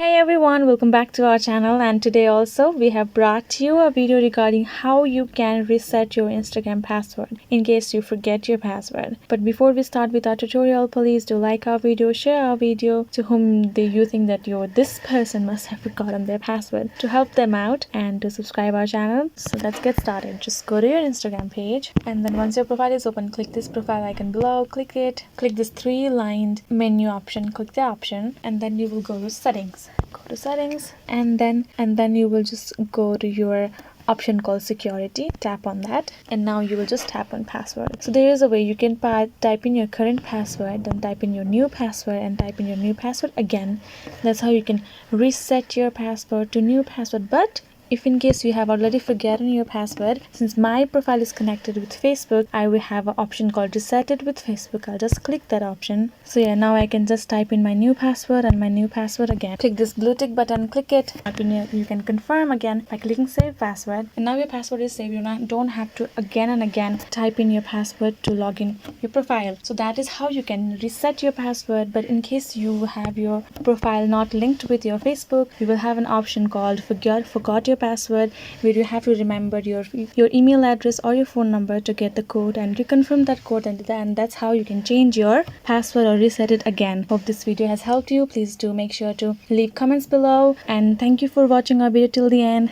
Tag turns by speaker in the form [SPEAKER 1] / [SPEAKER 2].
[SPEAKER 1] Hey everyone, welcome back to our channel, and today also we have brought you a video regarding how you can reset your Instagram password in case you forget your password. But before we start with our tutorial, please do like our video, share our video to whom you think that this person must have forgotten their password, to help them out, and to subscribe our channel. So let's get started. Just go to your Instagram page, and then once your profile is open, click this profile icon below, click it, click this three-lined menu option, click the option, and then you will go to settings. Go to settings, and then you will just go to your option called security. Tap on that, and now you will just tap on password. So there is a way you can type in your current password, then type in your new password, and type in your new password again. That's how you can reset your password to new password. But if in case you have already forgotten your password, since my profile is connected with Facebook, I will have an option called reset it with Facebook. I'll just click that option. So yeah, now I can just type in my new password and my new password again. Click this blue tick button, click it. You can confirm again by clicking save password, and now your password is saved. You don't have to again and again type in your password to log in your profile. So that is how you can reset your password. But in case you have your profile not linked with your Facebook, you will have an option called forgot your password, where you have to remember your email address or your phone number to get the code, and you confirm that code, and that's how you can change your password or reset it again. Hope this video has helped you. Please do make sure to leave comments below, and thank you for watching our video till the end.